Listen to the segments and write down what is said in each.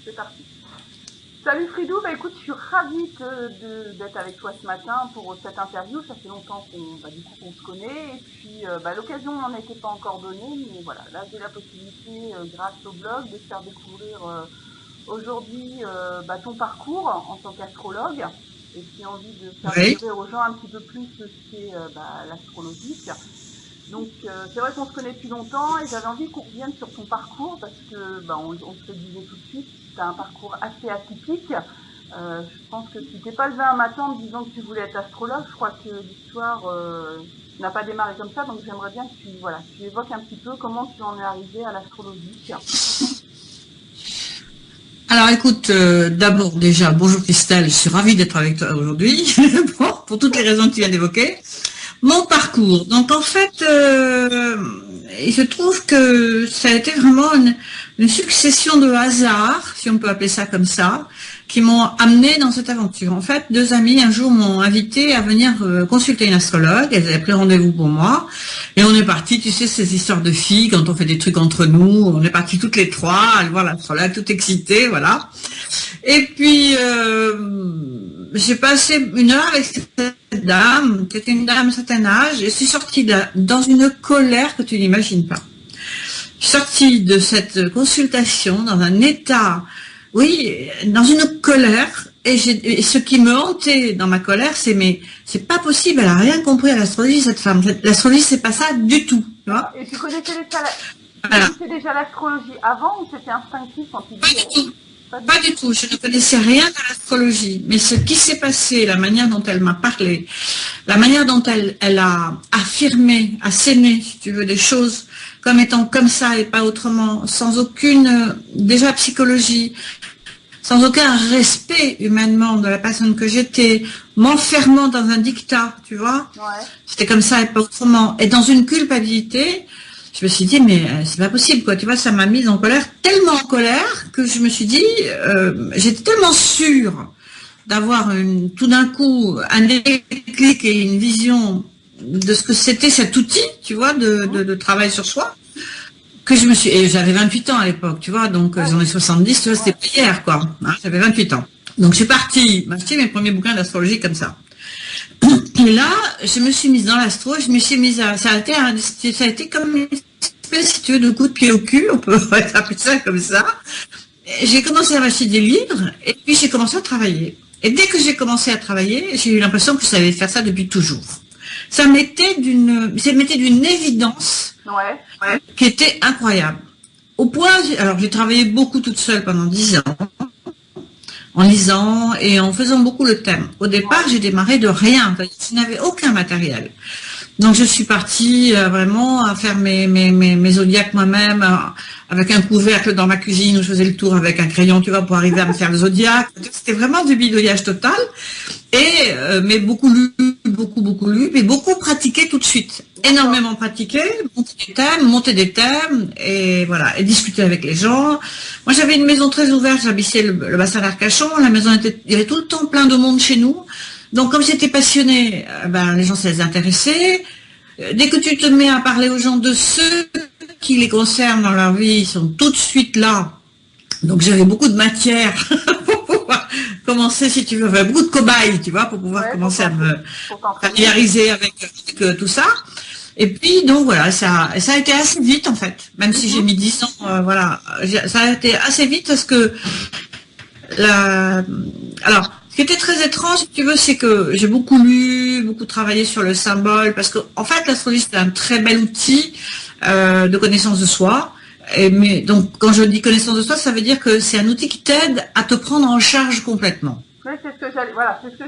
C'est parti. Salut Fridou, bah écoute, je suis ravie d'être avec toi ce matin pour cette interview. Ça fait longtemps qu'on se connaît et puis l'occasion n'en était pas encore donnée, mais voilà, là j'ai la possibilité grâce au blog de faire découvrir aujourd'hui ton parcours en tant qu'astrologue et puis envie de faire découvrir aux gens un petit peu plus ce qu'est l'astrologie. Donc c'est vrai qu'on se connaît depuis longtemps et j'avais envie qu'on revienne sur ton parcours parce que on se le disait tout de suite, tu as un parcours assez atypique. Je pense que tu t'es pas levé un matin en te disant que tu voulais être astrologue. Je crois que l'histoire n'a pas démarré comme ça, donc j'aimerais bien que tu évoques un petit peu comment tu en es arrivé à l'astrologie. Alors écoute, d'abord déjà, bonjour Christelle, je suis ravie d'être avec toi aujourd'hui, pour toutes les raisons que tu viens d'évoquer. Mon parcours, donc en fait, il se trouve que ça a été vraiment une succession de hasards, si on peut appeler ça comme ça, qui m'ont amené dans cette aventure. En fait, deux amis un jour m'ont invité à venir consulter une astrologue, elles avaient pris rendez-vous pour moi, et on est parti, tu sais, ces histoires de filles, quand on fait des trucs entre nous, on est partis toutes les trois, à aller voir l'astrologue, tout excité, voilà. Et puis, j'ai passé une heure avec cette dame, qui était une dame d'un certain âge, et je suis sortie dans une colère que tu n'imagines pas. Je suis sortie de cette consultation dans un état, oui, dans une colère, et ce qui me hantait dans ma colère, c'est pas possible, elle a rien compris à l'astrologie, cette femme. L'astrologie, c'est pas ça du tout, tu vois. Et tu connaissais déjà l'astrologie avant ou c'était instinctif quand tu disais... Pas du tout, je ne connaissais rien à l'astrologie, mais ce qui s'est passé, la manière dont elle m'a parlé, la manière dont elle a affirmé, asséné, si tu veux, des choses comme étant comme ça et pas autrement, sans aucune, déjà psychologie, sans aucun respect humainement de la personne que j'étais, m'enfermant dans un dictat, tu vois, c'était comme ça et pas autrement, et dans une culpabilité. Je me suis dit, mais c'est pas possible, quoi. Tu vois, ça m'a mise en colère, tellement en colère, que je me suis dit, j'étais tellement sûre d'avoir tout d'un coup un déclic et une vision de ce que c'était cet outil, tu vois, de travail sur soi, que je me suis, et j'avais 28 ans à l'époque, tu vois, donc j'en ai 70, tu vois, c'était pas hier, quoi. Hein, j'avais 28 ans. Donc je suis partie m'acheter mes premiers bouquins d'astrologie comme ça. Et là, je me suis mise dans l'astro, je me suis mise ça a été comme une espèce, si tu veux, de coup de pied au cul, on peut appeler ça comme ça. J'ai commencé à m'acheter des livres, et puis j'ai commencé à travailler. Et dès que j'ai commencé à travailler, j'ai eu l'impression que je savais faire ça depuis toujours. Ça m'était d'une évidence qui était incroyable. Au point, alors j'ai travaillé beaucoup toute seule pendant 10 ans, en lisant et en faisant beaucoup le thème. Au départ, j'ai démarré de rien, je n'avais aucun matériel. Donc je suis partie vraiment à faire mes zodiacs moi-même, avec un couvercle dans ma cuisine où je faisais le tour avec un crayon, tu vois, pour arriver à me faire le zodiac. C'était vraiment du bidouillage total. Et mais beaucoup lu, mais beaucoup pratiqué tout de suite. Énormément pratiqué, monter des thèmes, et voilà, et discuter avec les gens. Moi, j'avais une maison très ouverte, j'habitais le bassin d'Arcachon, il y avait tout le temps plein de monde chez nous. Donc, comme j'étais passionnée, les gens, ça les intéressait. Dès que tu te mets à parler aux gens de ceux qui les concernent dans leur vie, ils sont tout de suite là. Donc, j'avais beaucoup de matière pour pouvoir commencer, si tu veux, beaucoup de cobayes, tu vois, pour pouvoir commencer à me familiariser avec tout ça. Et puis, donc voilà, ça a été assez vite, en fait. Même si j'ai mis 10 ans, voilà. Ça a été assez vite parce que alors, ce qui était très étrange, si tu veux, c'est que j'ai beaucoup lu, beaucoup travaillé sur le symbole, parce que, en fait, l'astrologie, c'est un très bel outil de connaissance de soi. Mais donc, quand je dis connaissance de soi, ça veut dire que c'est un outil qui t'aide à te prendre en charge complètement. Oui, c'est ce que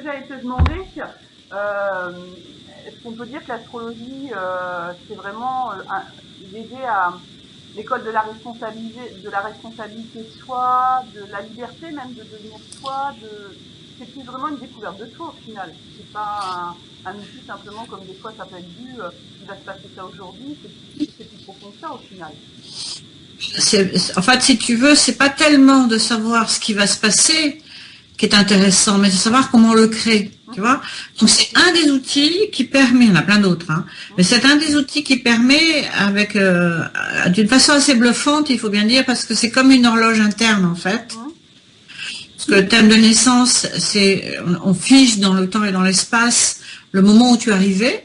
j'allais te demander. Est-ce qu'on peut dire que l'astrologie, c'est vraiment l'aider à l'école de la responsabilité de soi, de la liberté même de devenir soi, c'est plus vraiment une découverte de soi au final. C'est pas un outil simplement comme des fois ça peut être vu, il va se passer ça aujourd'hui, c'est plus profond que ça au final. En fait, si tu veux, c'est pas tellement de savoir ce qui va se passer qui est intéressant, mais c'est savoir comment on le crée, tu vois. Donc c'est un des outils qui permet, il y en a plein d'autres, hein, mais c'est un des outils qui permet, d'une façon assez bluffante, il faut bien dire, parce que c'est comme une horloge interne en fait. Parce que le thème de naissance, on fige dans le temps et dans l'espace le moment où tu es arrivé.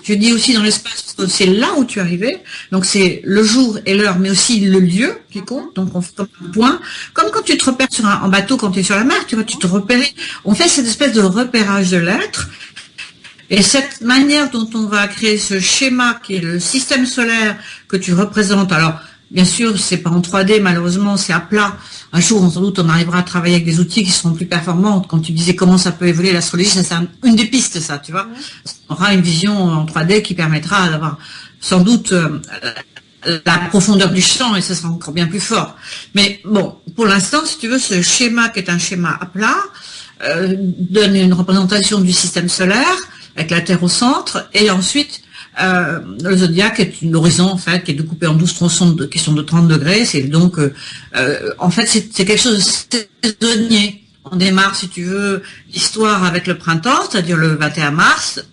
Je dis aussi dans l'espace parce que c'est là où tu es arrivé. Donc c'est le jour et l'heure, mais aussi le lieu qui compte. Donc on fait comme un point. Comme quand tu te repères en bateau quand tu es sur la mer, tu vois, tu te repères. On fait cette espèce de repérage de l'être. Et cette manière dont on va créer ce schéma qui est le système solaire que tu représentes, alors bien sûr, c'est pas en 3D, malheureusement, c'est à plat. Un jour, sans doute, on arrivera à travailler avec des outils qui seront plus performants. Quand tu disais comment ça peut évoluer l'astrologie, ça c'est une des pistes, ça, tu vois. On aura une vision en 3D qui permettra d'avoir sans doute la profondeur du champ et ça sera encore bien plus fort. Mais bon, pour l'instant, si tu veux, ce schéma qui est un schéma à plat donne une représentation du système solaire avec la Terre au centre et ensuite le zodiaque est l'horizon en fait qui est découpé en 12 tronçons qui sont de 30 degrés. C'est donc en fait c'est quelque chose de saisonnier. On démarre si tu veux l'histoire avec le printemps, c'est-à-dire le 21 mars.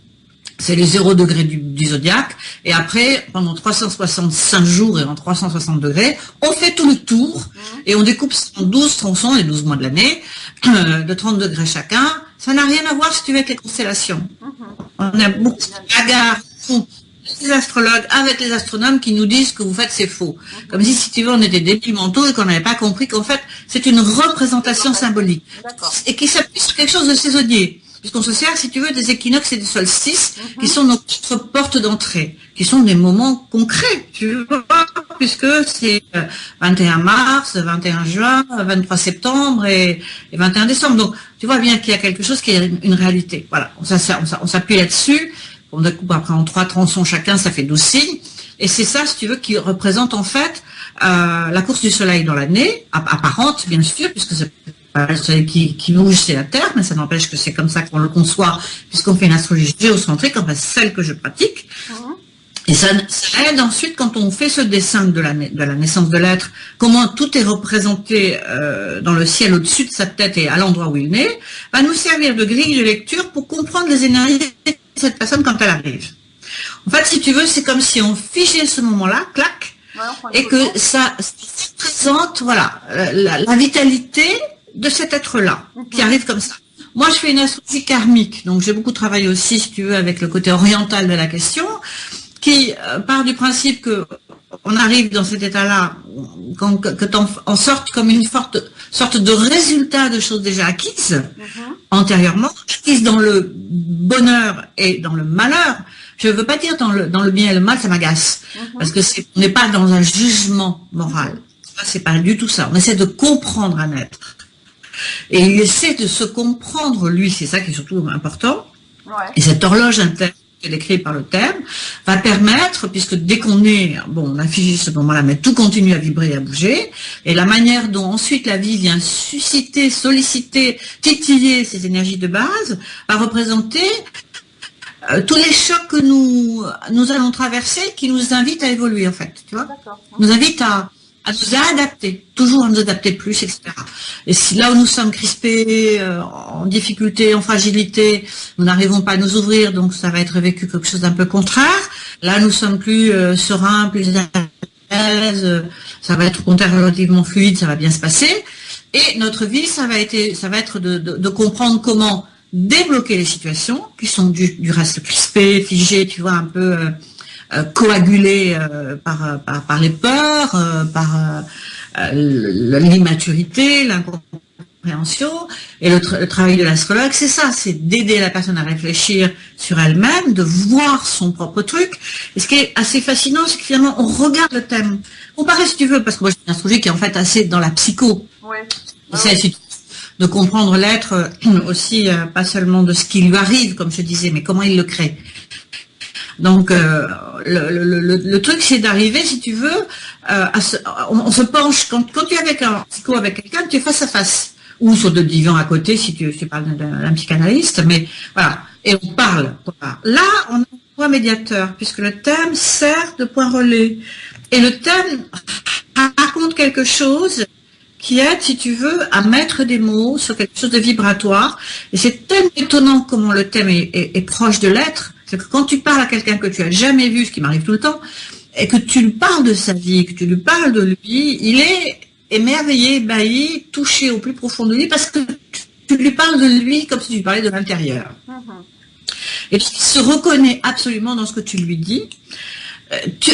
C'est les 0 degrés du zodiaque. Et après, pendant 365 jours et en 360 degrés, on fait tout le tour et on découpe en 12 tronçons, les 12 mois de l'année, de 30 degrés chacun. Ça n'a rien à voir, si tu veux, avec les constellations. On a beaucoup de bagarres, les astrologues avec les astronomes qui nous disent que vous faites c'est faux. Comme si tu veux, on était débiles mentaux et qu'on n'avait pas compris qu'en fait, c'est une représentation symbolique. Et qui s'appuie sur quelque chose de saisonnier. Puisqu'on se sert, si tu veux, des équinoxes et des solstices, qui sont notre porte d'entrée, qui sont des moments concrets, tu vois, puisque c'est 21 mars, 21 juin, 23 septembre et 21 décembre. Donc, tu vois bien qu'il y a quelque chose qui est une réalité. Voilà, on s'appuie là-dessus, on découpe après en 3 tronçons chacun, ça fait 12 signes, et c'est ça, si tu veux, qui représente en fait la course du soleil dans l'année, apparente, bien sûr, puisque c'est le soleil qui bouge, c'est la Terre, mais ça n'empêche que c'est comme ça qu'on le conçoit, puisqu'on fait une astrologie géocentrique, enfin celle que je pratique. Et ça aide ensuite, quand on fait ce dessin de la naissance de l'être, comment tout est représenté dans le ciel au-dessus de sa tête et à l'endroit où il naît, va nous servir de grille de lecture pour comprendre les énergies de cette personne quand elle arrive. En fait, si tu veux, c'est comme si on figeait ce moment-là, clac, et que ça présente, voilà, la vitalité de cet être-là, qui arrive comme ça. Moi, je fais une astrologie karmique, donc j'ai beaucoup travaillé aussi, si tu veux, avec le côté oriental de la question, qui part du principe que on arrive dans cet état-là, que on sorte comme une sorte de résultat de choses déjà acquises, antérieurement, acquises dans le bonheur et dans le malheur. Je ne veux pas dire dans le bien et le mal, ça m'agace, parce que on n'est pas dans un jugement moral. C'est pas du tout ça. On essaie de comprendre un être. Et il essaie de se comprendre, lui, c'est ça qui est surtout important. Et cette horloge interne, qui est décrite par le thème, va permettre, puisque dès qu'on est, bon, on a figé ce moment-là, mais tout continue à vibrer et à bouger, et la manière dont ensuite la vie vient susciter, solliciter, titiller ces énergies de base, va représenter tous les chocs que nous allons traverser, qui nous invitent à évoluer, en fait, tu vois, nous invitent à nous adapter, toujours à nous adapter plus, etc. Et si là où nous sommes crispés, en difficulté, en fragilité, nous n'arrivons pas à nous ouvrir, donc ça va être vécu quelque chose d'un peu contraire. Là, nous sommes plus sereins, plus à l'aise, ça va être au contraire relativement fluide, ça va bien se passer. Et notre vie, ça va être de comprendre comment débloquer les situations qui sont du reste crispées, figées, tu vois, un peu coagulé par les peurs, par l'immaturité, l'incompréhension. Et le travail de l'astrologue, c'est ça, c'est d'aider la personne à réfléchir sur elle-même, de voir son propre truc. Et ce qui est assez fascinant, c'est que finalement, on regarde le thème. Comparé, si tu veux, parce que moi, j'ai une astrologie qui est en fait assez dans la psycho. C'est de comprendre l'être aussi, pas seulement de ce qui lui arrive, comme je disais, mais comment il le crée. Donc, le truc, c'est d'arriver, si tu veux, on se penche, quand tu es avec un psycho, avec quelqu'un, tu es face à face, ou sur le divan à côté, si tu parles d'un psychanalyste, mais voilà, et on parle. Là, on a un point médiateur, puisque le thème sert de point relais. Et le thème raconte quelque chose qui aide, si tu veux, à mettre des mots sur quelque chose de vibratoire. Et c'est tellement étonnant comment le thème est proche de l'être. C'est que quand tu parles à quelqu'un que tu as jamais vu, ce qui m'arrive tout le temps, et que tu lui parles de sa vie, que tu lui parles de lui, il est émerveillé, ébahi, touché au plus profond de lui, parce que tu lui parles de lui comme si tu parlais de l'intérieur. Et puis, il se reconnaît absolument dans ce que tu lui dis.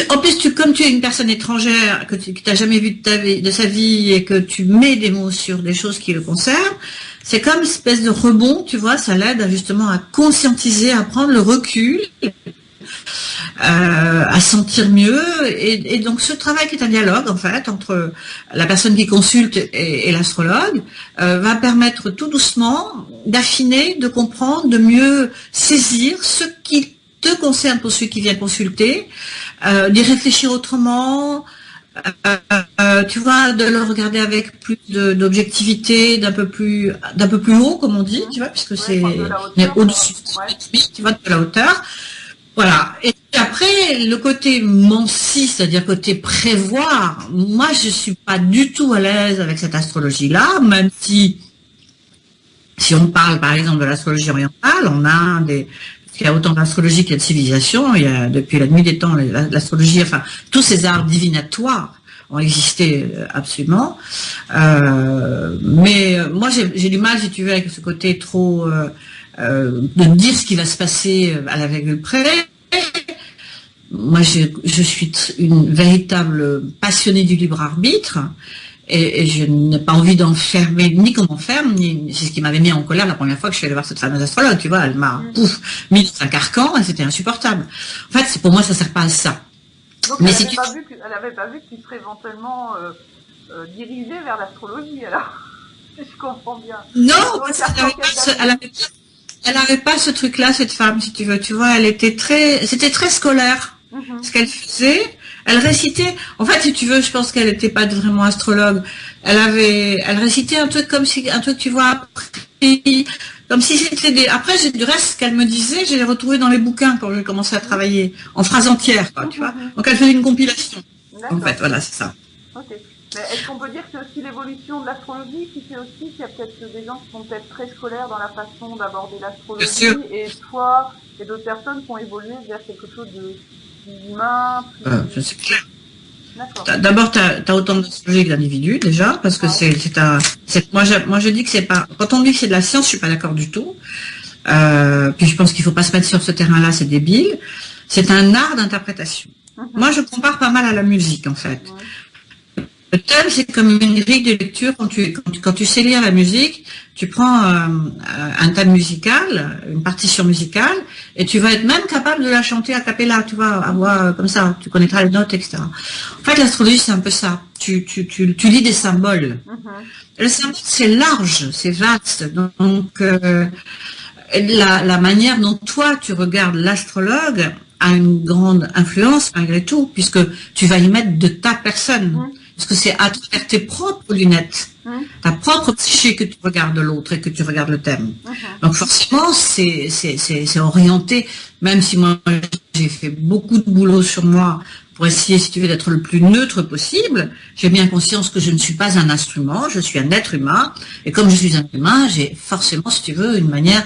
En plus, comme tu es une personne étrangère, que tu n'as jamais vu de sa vie, et que tu mets des mots sur des choses qui le concernent, c'est comme une espèce de rebond, tu vois, ça l'aide justement à conscientiser, à prendre le recul, à sentir mieux. Et donc, ce travail qui est un dialogue, en fait, entre la personne qui consulte et l'astrologue, va permettre tout doucement d'affiner, de comprendre, de mieux saisir ce qui te concerne pour celui qui vient consulter, d'y réfléchir autrement, tu vois, de le regarder avec plus d'objectivité, d'un peu plus haut, comme on dit, tu vois, puisque c'est au-dessus, tu vois, de la hauteur. Voilà. Et après, le côté mensi, c'est-à-dire côté prévoir, moi, je suis pas du tout à l'aise avec cette astrologie-là, même si on parle, par exemple, de l'astrologie orientale, on a il y a autant d'astrologie qu'il y a de civilisation. Il y a, depuis la nuit des temps, l'astrologie, enfin, tous ces arts divinatoires ont existé absolument. Mais moi, j'ai du mal, si tu veux, avec ce côté trop de dire ce qui va se passer à la virgule près. Moi, je suis une véritable passionnée du libre arbitre. Et je n'ai pas envie d'enfermer, ni qu'on m'enferme, ni c'est ce qui m'avait mis en colère la première fois que je suis allée voir cette fameuse astrologue, tu vois, elle m'a mis dans un carcan et c'était insupportable. En fait, pour moi, ça sert pas à ça. Donc, mais elle avait pas vu que tu serais éventuellement dirigé vers l'astrologie, alors. Je comprends bien. Non, elle avait pas ce truc-là, cette femme, si tu veux. Tu vois, c'était très scolaire, ce qu'elle faisait. Elle récitait, en fait, si tu veux, je pense qu'elle n'était pas vraiment astrologue. Elle récitait un truc tu vois, comme si c'était après, du reste, ce qu'elle me disait, j'ai retrouvé dans les bouquins quand j'ai commencé à travailler, en phrases entières, quoi, tu vois. Donc, elle faisait une compilation. En fait, voilà, c'est ça. Ok. Mais est-ce qu'on peut dire que c'est aussi l'évolution de l'astrologie qui fait aussi qu'il y a peut-être des gens qui sont peut-être très scolaires dans la façon d'aborder l'astrologie, et toi et d'autres personnes qui ont évolué vers quelque chose de humain, plus... C'est clair. D'abord, tu as autant d'astrologie que d'individus, déjà, parce que moi, je dis que c'est pas... Quand on dit que c'est de la science, je suis pas d'accord du tout. Puis je pense qu'il faut pas se mettre sur ce terrain-là, c'est débile. C'est un art d'interprétation. Moi, je compare pas mal à la musique, en fait. Le thème, c'est comme une grille de lecture. Quand tu sais lire la musique, tu prends un thème musical, une partition musicale, et tu vas être même capable de la chanter a cappella, tu vois, à voix comme ça, tu connaîtras les notes, etc. En fait, l'astrologie, c'est un peu ça. Tu lis des symboles. Le symbole, c'est large, c'est vaste. Donc, la manière dont toi, tu regardes l'astrologue a une grande influence, malgré tout, puisque tu vas y mettre de ta personne. Parce que c'est à travers tes propres lunettes, ta propre psyché que tu regardes l'autre et que tu regardes le thème. Donc forcément, c'est orienté, même si moi j'ai fait beaucoup de boulot sur moi pour essayer, si tu veux, d'être le plus neutre possible. J'ai bien conscience que je ne suis pas un instrument, je suis un être humain. Et comme je suis un humain, j'ai forcément, si tu veux, une manière,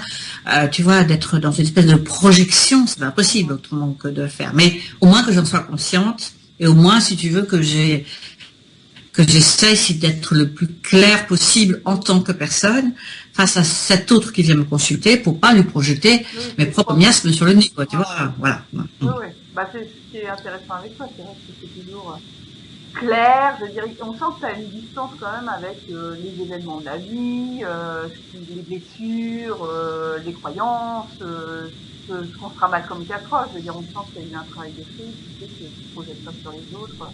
tu vois, d'être dans une espèce de projection. C'est pas possible autrement que de le faire. Mais au moins que j'en sois consciente et au moins, si tu veux, que j'essaye d'être le plus clair possible en tant que personne face à cet autre qui vient me consulter pour pas lui projeter mes propres miasmes sur le nez, quoi, tu vois, voilà. Oui. Bah, c'est ce qui est intéressant avec toi, c'est vrai que c'est toujours clair, je veux dire, on sent que tu as une distance quand même avec les événements de la vie, les blessures, les croyances, ce qu'on sera mal comme catastrophe, je veux dire, on sent qu'il y a eu un travail de fait, tu sais, que tu projettes pas sur les autres, quoi.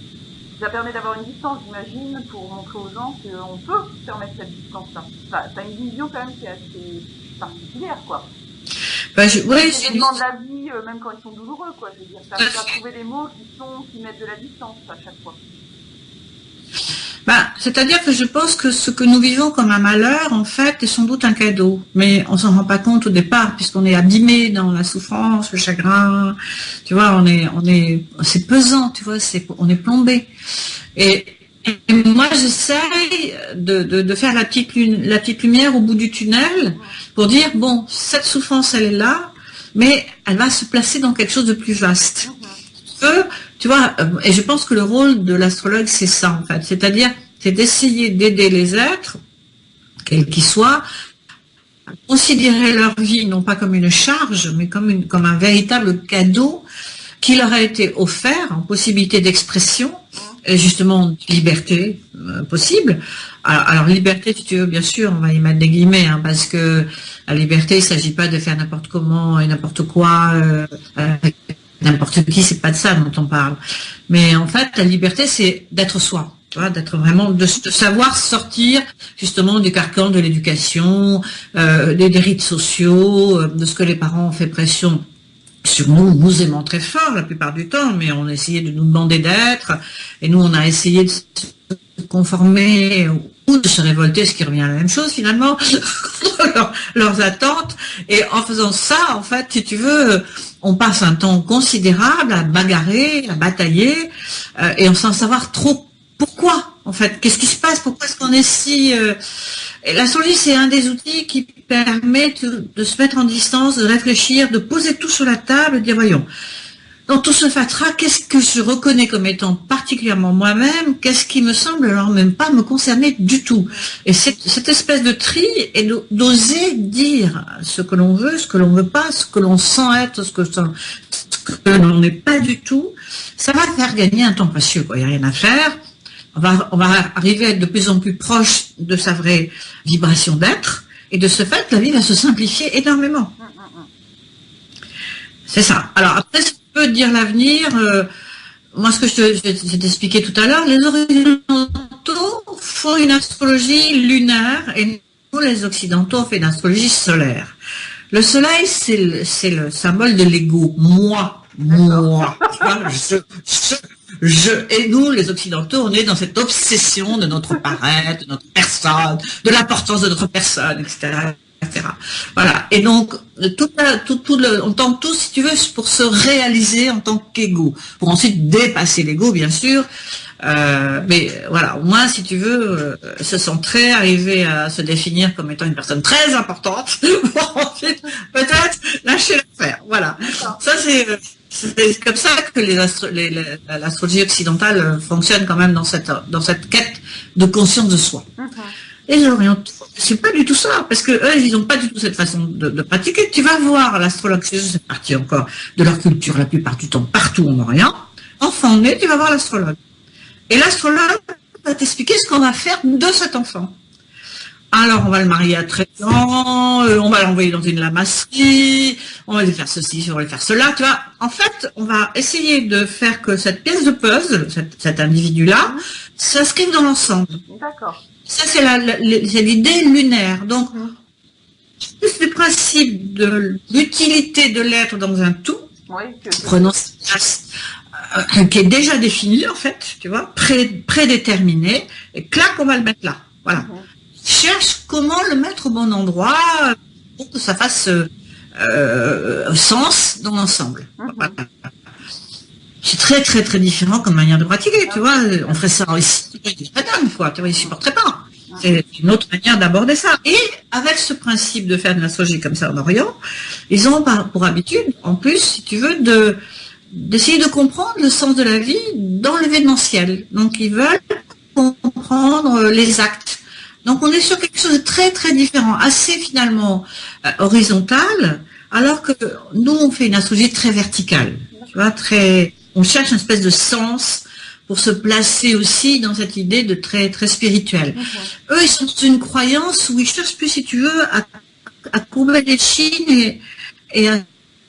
Ça permet d'avoir une distance, j'imagine, pour montrer aux gens qu'on peut permettre cette distance-là. Enfin, t'as une vision quand même qui est assez particulière, quoi. Les événements de la vie, même quand ils sont douloureux, quoi. Je veux dire, t'arrives à trouver des mots qui mettent de la distance à chaque fois. C'est-à-dire que je pense que ce que nous vivons comme un malheur, en fait, est sans doute un cadeau. Mais on s'en rend pas compte au départ, puisqu'on est abîmé dans la souffrance, le chagrin. Tu vois, c'est pesant, tu vois, on est plombé. Et moi, j'essaye de faire la petite lumière au bout du tunnel pour dire, bon, cette souffrance, elle est là, mais elle va se placer dans quelque chose de plus vaste. Tu vois, et je pense que le rôle de l'astrologue, c'est ça, en fait. C'est-à-dire c'est d'essayer d'aider les êtres, quels qu'ils soient, à considérer leur vie non pas comme une charge, mais comme un véritable cadeau qui leur a été offert en possibilité d'expression, et justement de liberté possible. Alors liberté, si tu veux, bien sûr, on va y mettre des guillemets, hein, parce que la liberté, il ne s'agit pas de faire n'importe comment et n'importe quoi, n'importe qui, c'est pas de ça dont on parle. Mais en fait, la liberté, c'est d'être soi. Tu vois, d'être vraiment, de savoir sortir justement du carcan de l'éducation, des rites sociaux, de ce que les parents ont fait pression sur nous aimant très fort la plupart du temps, mais on a essayé de nous demander d'être, et nous on a essayé de se conformer ou de se révolter, ce qui revient à la même chose finalement, leurs attentes, et en faisant ça, en fait, si tu veux, on passe un temps considérable à bagarrer, à batailler, et sans savoir trop pourquoi, en fait, qu'est-ce qui se passe, pourquoi est-ce qu'on est si... Et l'astrologie, c'est un des outils qui permet de se mettre en distance, de réfléchir, de poser tout sur la table, de dire, voyons, dans tout ce fatras, qu'est-ce que je reconnais comme étant particulièrement moi-même, qu'est-ce qui me semble alors même pas me concerner du tout. Et cette espèce de tri, et d'oser dire ce que l'on veut, ce que l'on veut pas, ce que l'on sent être, ce que l'on n'est pas du tout, ça va faire gagner un temps précieux, quoi. Il n'y a rien à faire. On va arriver à être de plus en plus proche de sa vraie vibration d'être, et de ce fait, la vie va se simplifier énormément. C'est ça. Alors après, si tu peux dire l'avenir, moi ce que je vais t'expliquer tout à l'heure, les Orientaux font une astrologie lunaire, et nous les Occidentaux, on fait une astrologie solaire. Le soleil, c'est le symbole de l'ego. Moi. Tu vois, et nous, les Occidentaux, on est dans cette obsession de notre paraître, de notre personne, de l'importance de notre personne, etc., etc. Voilà. Et donc, on tente tous, si tu veux, pour se réaliser en tant qu'ego, pour ensuite dépasser l'ego, bien sûr. Mais voilà, au moins, si tu veux, se centrer, arriver à se définir comme étant une personne très importante, pour ensuite peut-être lâcher l'affaire. Voilà. Ça, c'est comme ça que l'astrologie occidentale fonctionne quand même dans cette quête de conscience de soi. Et les Orientaux, c'est pas du tout ça, parce que eux, ils n'ont pas du tout cette façon de pratiquer. Tu vas voir l'astrologue, c'est partie encore de leur culture la plupart du temps, partout en Orient. Enfant né, tu vas voir l'astrologue. Et l'astrologue va t'expliquer ce qu'on va faire de cet enfant. Alors, on va le marier à 13 ans, on va l'envoyer dans une lamasserie, on va lui faire ceci, on va lui faire cela, tu vois. En fait, on va essayer de faire que cette pièce de puzzle, cet individu-là, s'inscrive dans l'ensemble. D'accord. Ça, c'est l'idée lunaire. Donc, c'est le principe de l'utilité de l'être dans un tout, prenant cette place qui est déjà définie, en fait, tu vois, prédéterminée, et clac, on va le mettre là. Voilà. Cherche comment le mettre au bon endroit pour que ça fasse sens dans l'ensemble. Voilà. C'est très très très différent comme manière de pratiquer, tu vois. On ferait ça ici, quoi. Tu vois, ils supporteraient pas. C'est une autre manière d'aborder ça. Et avec ce principe de faire de l'astrologie comme ça en Orient, ils ont pour habitude, en plus, si tu veux, d'essayer de comprendre le sens de la vie dans l'événementiel. Donc ils veulent comprendre les actes. Donc on est sur quelque chose de très très différent, assez finalement horizontal, alors que nous on fait une astrologie très verticale. Tu vois, on cherche une espèce de sens pour se placer aussi dans cette idée de très très spirituel. Eux ils sont dans une croyance où ils cherchent plus, si tu veux, à courber les chines et à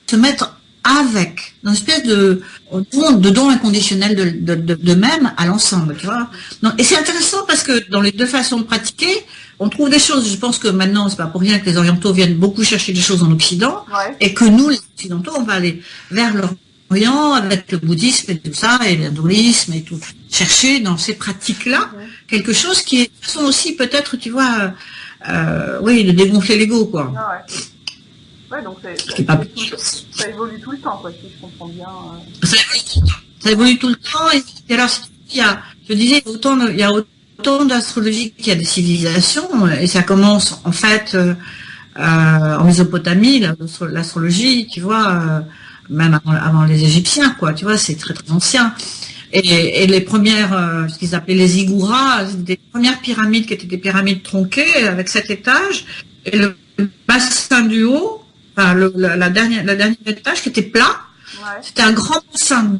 se mettre avec, dans une espèce de don inconditionnel d'eux-mêmes à l'ensemble, tu vois. Donc, et c'est intéressant parce que dans les deux façons de pratiquer, on trouve des choses. Je pense que maintenant, c'est pas pour rien que les Orientaux viennent beaucoup chercher des choses en Occident, et que nous, les Occidentaux, on va aller vers l'Orient avec le bouddhisme et tout ça, et l'hindouisme et tout, chercher dans ces pratiques-là quelque chose qui est façon aussi peut-être, tu vois, de dégonfler l'ego, quoi. Ouais, donc ça évolue tout le temps, quoi, si je comprends bien. Ça évolue tout le temps. Et alors, je disais, il y a autant d'astrologie qu'il y a des civilisations, et ça commence en fait en Mésopotamie, l'astrologie, tu vois, même avant les Égyptiens, quoi, tu vois, c'est très très ancien. Et les premières, ce qu'ils appelaient les zigguras, des premières pyramides qui étaient des pyramides tronquées avec 7 étages, et le bassin du haut, enfin la dernière étage qui était plat, c'était un grand bassin.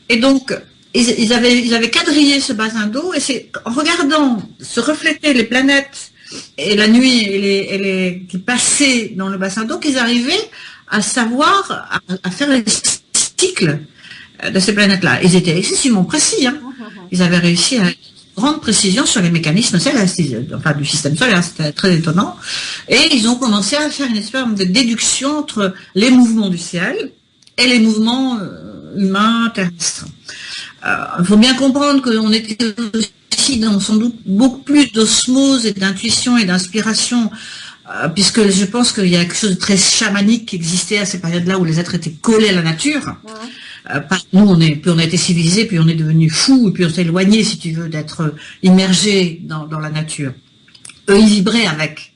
Et donc, ils avaient quadrillé ce bassin d'eau, et c'est en regardant se refléter les planètes et la nuit qui passaient dans le bassin d'eau qu'ils arrivaient à savoir, à faire les cycles de ces planètes-là. Ils étaient excessivement précis, hein. Ils avaient réussi à une grande précision sur les mécanismes célestes, enfin du système solaire, c'était très étonnant. Et ils ont commencé à faire une espèce de déduction entre les mouvements du ciel et les mouvements humains terrestres. Il faut bien comprendre qu'on était aussi dans sans doute beaucoup plus d'osmose et d'intuition et d'inspiration, puisque je pense qu'il y a quelque chose de très chamanique qui existait à ces périodes-là où les êtres étaient collés à la nature. Nous, puis on a été civilisés, puis on est devenu fous, et puis on s'est éloigné, si tu veux, d'être immergés dans la nature. Eux, ils vibraient avec.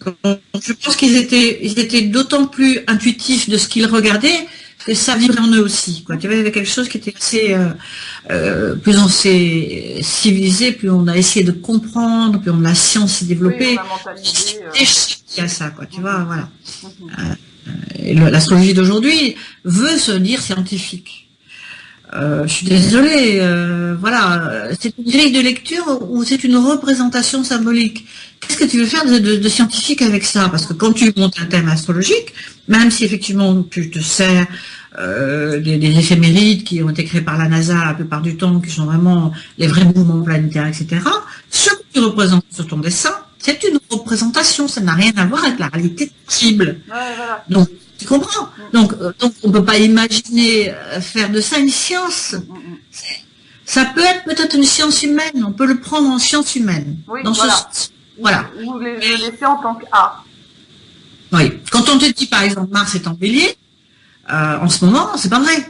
Donc, je pense qu'ils étaient d'autant plus intuitifs de ce qu'ils regardaient que ça vibrait en eux aussi, quoi. Tu vois, il y avait quelque chose qui était assez, plus on s'est civilisé, plus on a essayé de comprendre, plus la science s'est développée. À ça, quoi. Tu vois, voilà. L'astrologie d'aujourd'hui veut se dire scientifique. Je suis désolée, voilà, c'est une grille de lecture ou c'est une représentation symbolique. Qu'est-ce que tu veux faire de scientifique avec ça? Parce que quand tu montes un thème astrologique, même si effectivement tu te sers des éphémérides qui ont été créées par la NASA la plupart du temps, qui sont vraiment les vrais mouvements planétaires, etc., ce que tu représentes sur ton dessin, c'est une représentation, ça n'a rien à voir avec la réalité tangible. Voilà. Donc, tu comprends? Donc on ne peut pas imaginer faire de ça une science. Ça peut être peut-être une science humaine, on peut le prendre en science humaine. Oui, dans voilà. Voilà. Ou les laisser en tant qu'art. Oui. Quand on te dit, par exemple, Mars est en bélier, en ce moment, c'est pas vrai.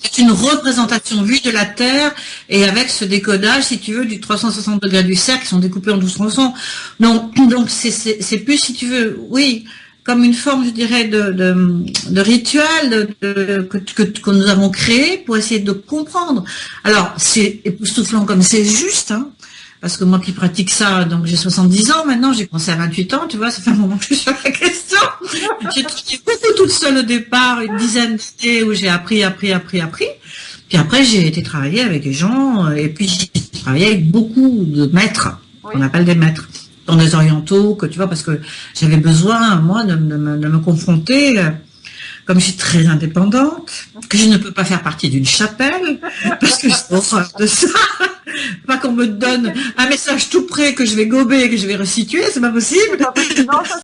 C'est une représentation vue de la Terre et avec ce décodage, si tu veux, du 360 degrés du cercle qui sont découpés en 12 tronçons. Donc c'est plus, si tu veux, oui, comme une forme, je dirais, de rituel que nous avons créé pour essayer de comprendre. Alors, c'est époustouflant comme c'est juste, hein, parce que moi qui pratique ça, donc j'ai 70 ans maintenant, j'ai commencé à 28 ans, tu vois, ça fait un moment que je suis sur la question. J'ai travaillé beaucoup toute seule au départ, une dizaine d'années où j'ai appris. Puis après, j'ai été travailler avec des gens, et puis j'ai travaillé avec beaucoup de maîtres, qu'on appelle des maîtres, dans des orientaux, que tu vois, parce que j'avais besoin, moi, de me confronter, comme je suis très indépendante, que je ne peux pas faire partie d'une chapelle, parce que j'ai horreur de ça. Pas qu'on me donne un message tout prêt que je vais gober et que je vais resituer, c'est pas possible. Non, ça